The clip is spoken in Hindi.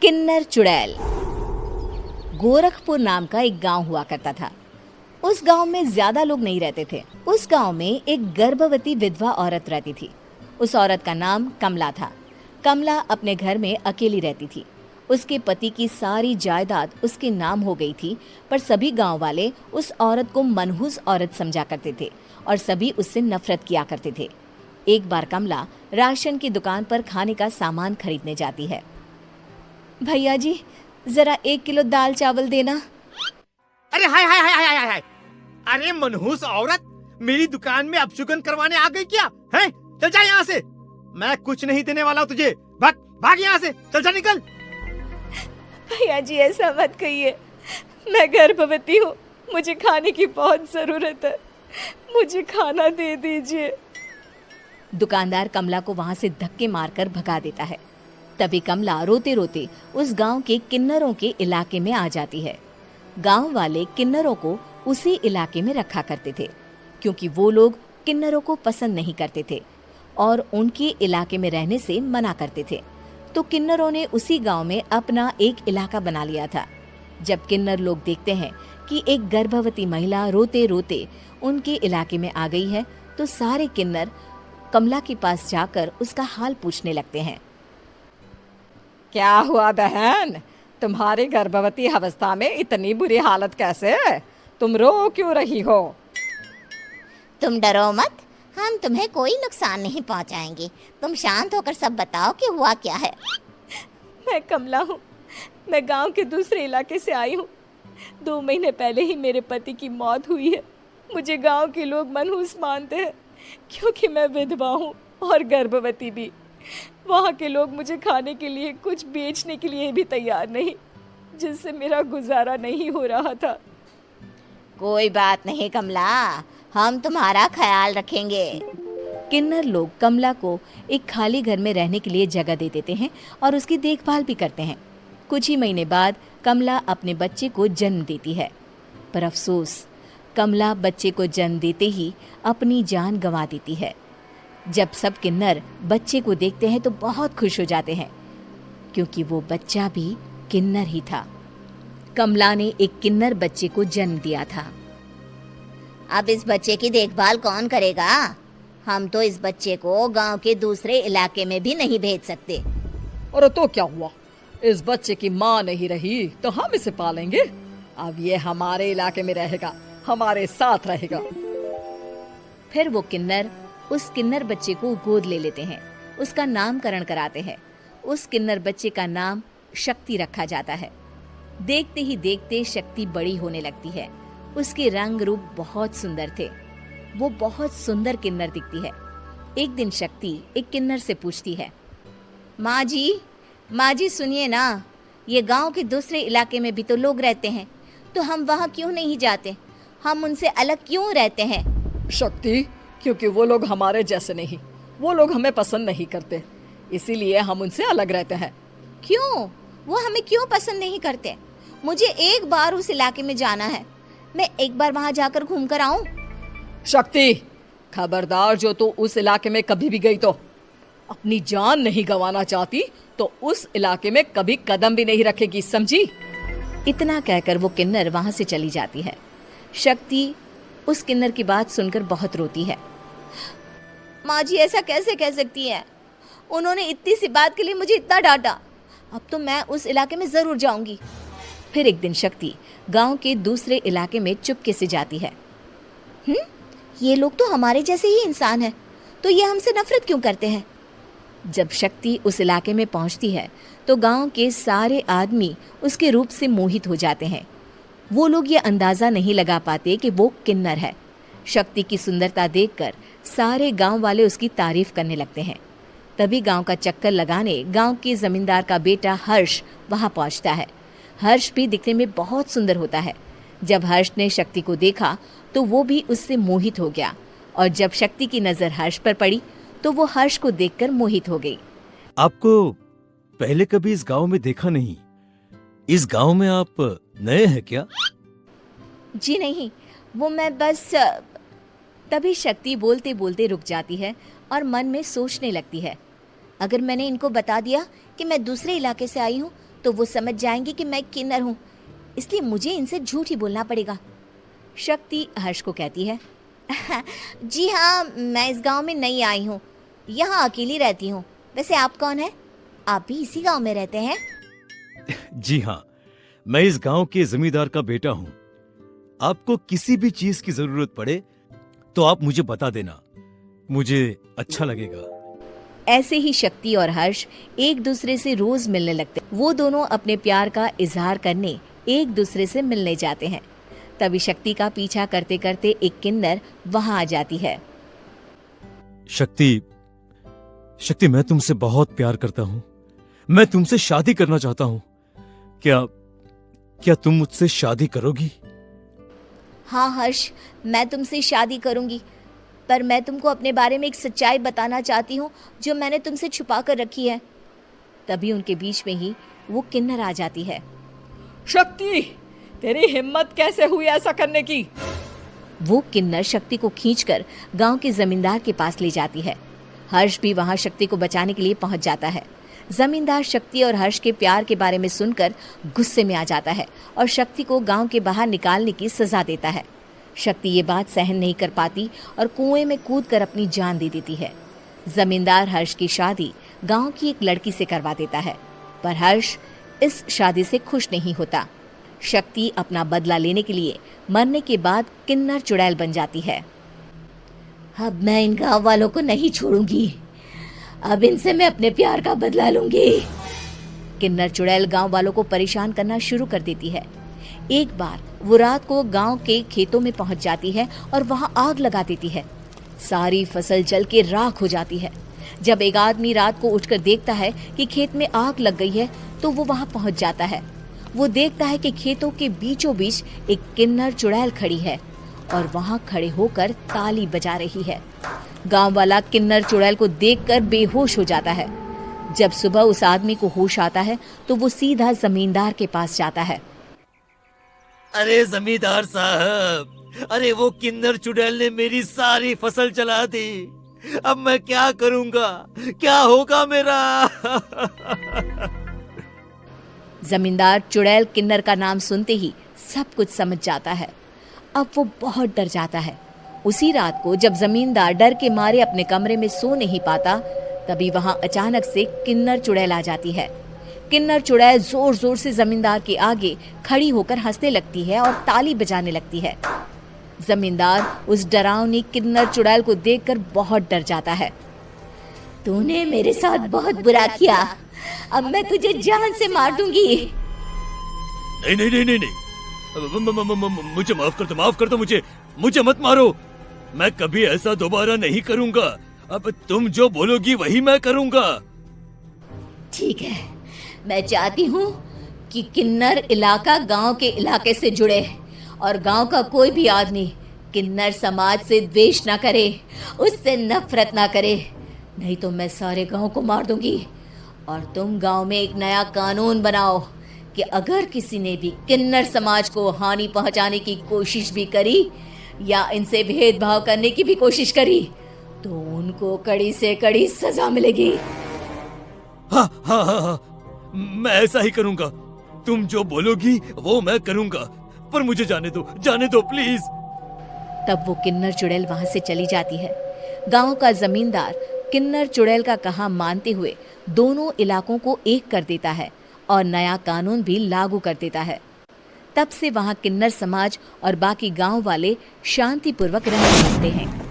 किन्नर चुड़ैल। गोरखपुर नाम का एक गांव हुआ करता था। उस गांव में ज्यादा लोग नहीं रहते थे। उस गांव में एक गर्भवती विधवा औरत रहती थी। उस औरत का नाम कमला था। कमला अपने घर में अकेली रहती थी। उसके पति की सारी जायदाद उसके नाम हो गई थी, पर सभी गांव वाले उस औरत को मनहूस औरत समझा करते थे और सभी उससे नफरत किया करते थे। एक बार कमला राशन की दुकान पर खाने का सामान खरीदने जाती है। भैया जी, जरा 1 किलो दाल चावल देना। अरे हाय हाय हाय हाय हाय हाय! अरे मनहूस औरत, मेरी दुकान में अपशुगन करवाने आ गई क्या? हैं? चल जा यहाँ से। मैं कुछ नहीं देने वाला हूँ तुझे। भाग भाग यहाँ से, चल जा, निकल। भैया जी, ऐसा मत कहिए। मैं गर्भवती हूँ, मुझे खाने की बहुत जरूरत है। मुझे खाना दे दीजिए। दुकानदार कमला को वहां से धक्के मारकर भगा देता है। तभी कमला रोते रोते उस गांव के किन्नरों के इलाके में आ जाती है। गांव वाले किन्नरों को उसी इलाके में रखा करते थे, क्योंकि वो लोग किन्नरों को पसंद नहीं करते थे और उनके इलाके में रहने से मना करते थे। तो किन्नरों ने उसी गांव में अपना एक इलाका बना लिया था। जब किन्नर लोग देखते हैं कि एक गर्भवती महिला रोते रोते उनके इलाके में आ गई है, तो सारे किन्नर कमला के पास जाकर उसका हाल पूछने लगते हैं। क्या हुआ बहन, तुम्हारी गर्भवती अवस्था में इतनी बुरी हालत कैसे है? तुम रो क्यों रही हो? तुम डरो मत, हम तुम्हें कोई नुकसान नहीं पहुंचाएंगे। तुम शांत होकर सब बताओ कि हुआ क्या है। मैं कमला हूँ। मैं गांव के दूसरे इलाके से आई हूँ। 2 महीने पहले ही मेरे पति की मौत हुई है। मुझे गांव के लोग मनहूस मानते हैं, क्योंकि मैं विधवा हूँ और गर्भवती भी। वहाँ के लोग मुझे खाने के लिए कुछ बेचने के लिए भी तैयार नहीं, जिससे मेरा गुजारा नहीं हो रहा था। कोई बात नहीं कमला, हम तुम्हारा ख्याल रखेंगे। किन्नर लोग कमला को एक खाली घर में रहने के लिए जगह दे देते हैं और उसकी देखभाल भी करते हैं। कुछ ही महीने बाद कमला अपने बच्चे को जन्म देती है, पर अफसोस, कमला बच्चे को जन्म देते ही अपनी जान गंवा देती है। जब सब किन्नर बच्चे को देखते हैं तो बहुत खुश हो जाते हैं, क्योंकि वो बच्चा भी किन्नर ही था। कमला ने एक किन्नर बच्चे को जन्म दिया था। अब इस बच्चे की देखभाल कौन करेगा? हम तो इस बच्चे को गांव के दूसरे इलाके में भी नहीं भेज सकते। और तो क्या हुआ, इस बच्चे की माँ नहीं रही तो हम इसे पालेंगे। अब ये हमारे इलाके में रहेगा, हमारे साथ रहेगा। फिर वो किन्नर उस किन्नर बच्चे को गोद ले लेते हैं, उसका नामकरण कराते हैं। उस किन्नर बच्चे का नाम शक्ति रखा जाता है। देखते ही देखते शक्ति बड़ी होने लगती है। उसके रंग रूप बहुत सुंदर थे। वो बहुत सुंदर किन्नर दिखती है। एक दिन शक्ति एक किन्नर से पूछती है, माँ जी सुनिए ना, ये गांव के दूसरे इलाके में भी तो लोग रहते हैं, तो हम वहाँ क्यों नहीं जाते? हम उनसे अलग क्यों रहते हैं? शक्ति, क्योंकि वो लोग हमारे जैसे नहीं, वो लोग हमें पसंद नहीं करते, इसीलिए हम उनसे अलग रहते हैं। क्यों? वो हमें क्यों पसंद नहीं करते? मुझे एक बार उस इलाके में जाना है। मैं एक बार वहाँ जाकर घूम कर आऊं। शक्ति, खबरदार, जो तू उस इलाके में कभी भी गई तो अपनी जान नहीं गंवाना चाहती तो उस इलाके में कभी कदम भी नहीं रखेगी, समझी? इतना कहकर वो किन्नर वहाँ से चली जाती है। शक्ति उस किन्नर की बात सुनकर बहुत रोती है। माँ जी, ऐसा कैसे कह सकती है? उन्होंने इतनी सी बात के लिए मुझे इतना डांटा। अब तो मैं उस इलाके में जरूर जाऊंगी। फिर एक दिन शक्ति गांव के दूसरे इलाके में चुपके से जाती है। ये लोग तो हमारे जैसे ही इंसान हैं, तो ये हमसे नफरत क्यों करते हैं? जब शक्ति उस इलाके में पहुंचती है तो गांव के सारे आदमी उसके रूप से मोहित हो जाते हैं। वो लोग ये अंदाजा नहीं लगा पाते कि वो किन्नर है। शक्ति की सुंदरता देखकर सारे गांव वाले उसकी तारीफ करने लगते हैं। तभी गांव का चक्कर लगाने गांव के जमींदार का बेटा हर्ष वहां पहुंचता है। हर्ष भी दिखने में बहुत सुंदर होता है। जब हर्ष ने शक्ति को देखा तो वो भी उससे मोहित हो गया, और जब शक्ति की नजर हर्ष पर पड़ी तो वो हर्ष को देखकर मोहित हो गई। आपको पहले कभी इस गांव में देखा नहीं। इस गांव में आप नए हैं क्या? जी नहीं, वो मैं बस। तभी शक्ति बोलते बोलते रुक जाती है और मन में सोचने लगती है, अगर मैंने इनको बता दिया कि मैं दूसरे इलाके से आई हूँ तो वो समझ जाएंगे कि मैं किन्नर हूँ, इसलिए मुझे इनसे झूठ ही बोलना पड़ेगा। शक्ति हर्ष को कहती है, जी हाँ, मैं इस गांव में नई आई हूँ, यहाँ अकेली रहती हूँ। वैसे आप कौन है? आप भी इसी गांव में रहते हैं? जी हाँ, मैं इस गांव के जमींदार का बेटा हूँ। आपको किसी भी चीज की जरूरत पड़े तो आप मुझे बता देना, मुझे अच्छा लगेगा। ऐसे ही शक्ति और हर्ष एक दूसरे से रोज मिलने लगते। वो दोनों अपने प्यार का इजहार करने एक दूसरे से मिलने जाते हैं। तभी शक्ति का पीछा करते करते एक किन्नर वहां आ जाती है। शक्ति, शक्ति, मैं तुमसे बहुत प्यार करता हूँ। मैं तुमसे शादी करना चाहता हूँ। क्या तुम मुझसे शादी करोगी? हाँ हर्ष, मैं तुमसे शादी करूंगी, पर मैं तुमको अपने बारे में एक सच्चाई बताना चाहती हूँ जो मैंने तुमसे छुपा कर रखी है। तभी उनके बीच में ही वो किन्नर आ जाती है। शक्ति, तेरी हिम्मत कैसे हुई ऐसा करने की? वो किन्नर शक्ति को खींचकर गांव के जमींदार के पास ले जाती है। हर्ष भी वहां शक्ति को बचाने के लिए पहुंच जाता है। जमींदार शक्ति और हर्ष के प्यार के बारे में सुनकर गुस्से में आ जाता है और शक्ति को गांव के बाहर निकालने की सजा देता है। शक्ति ये बात सहन नहीं कर पाती और कुएं में कूदकर अपनी जान दे देती है। जमींदार हर्ष की शादी गांव की एक लड़की से करवा देता है, पर हर्ष इस शादी से खुश नहीं होता। शक्ति अपना बदला लेने के लिए मरने के बाद किन्नर चुड़ैल बन जाती है। अब मैं इन गांव वालों को नहीं छोड़ूंगी, अब इनसे मैं अपने प्यार का बदला लूंगी। किन्नर चुड़ैल गांव वालों को परेशान करना शुरू कर देती है। एक बार वो रात को गांव के खेतों में पहुंच जाती है और वहां आग लगा देती है। सारी फसल जल के राख हो जाती है। जब एक आदमी रात को उठकर देखता है कि खेत में आग लग गई है तो वो वहां पहुंच जाता है। वो देखता है कि खेतों के बीचों बीच एक किन्नर चुड़ैल खड़ी है और वहां खड़े होकर ताली बजा रही है। गांव वाला किन्नर चुड़ैल को देखकर बेहोश हो जाता है। जब सुबह उस आदमी को होश आता है तो वो सीधा जमींदार के पास जाता है। अरे जमींदार साहब, अरे वो किन्नर चुड़ैल ने मेरी सारी फसल जला दी। अब मैं क्या करूंगा? क्या होगा मेरा? जमींदार चुड़ैल किन्नर का नाम सुनते ही सब कुछ समझ जाता है। अब वो बहुत डर जाता है। उसी रात को जब जमींदार डर के मारे अपने कमरे में सो नहीं पाता, तभी वहां अचानक से किन्नर चुड़ैल आ जाती है। किन्नर चुड़ैल जोर जोर से जमींदार के आगे खड़ी होकर हंसने लगती है और ताली बजाने लगती है। जमींदार उस डरावनी किन्नर चुड़ैल को देखकर बहुत डर जाता है। तूने मेरे साथ बहुत बुरा किया, अब मैं तुझे जान से मार दूंगी। नहीं नहीं नहीं नहीं नहीं, मुझे माफ कर दो, मुझे मत मारो। मैं कभी ऐसा दोबारा नहीं करूंगा। अब तुम जो बोलोगी वही मैं करूंगा। ठीक है, मैं चाहती हूँ कि किन्नर इलाका गांव के इलाके से जुड़े और गांव का कोई भी आदमी किन्नर समाज से द्वेष ना करे, उससे नफरत ना करे, नहीं तो मैं सारे गांव को मार दूंगी। और तुम गांव में एक नया कानून बनाओ कि अगर किसी ने भी किन्नर समाज को हानि पहुंचाने की कोशिश भी करी या इनसे भेदभाव करने की भी कोशिश करी तो उनको कड़ी से कड़ी सजा मिलेगी। हाँ हाँ हाँ हाँ, मैं ऐसा ही करूंगा। तुम जो बोलोगी वो मैं करूंगा, पर मुझे जाने दो प्लीज। तब वो किन्नर चुड़ैल वहां से चली जाती है। गांव का जमींदार किन्नर चुड़ैल का कहा मानते हुए दोनों इलाकों को एक कर देता है और नया कानून भी लागू कर देता है। तब से वहां किन्नर समाज और बाकी गांव वाले शांतिपूर्वक रहने लगते हैं।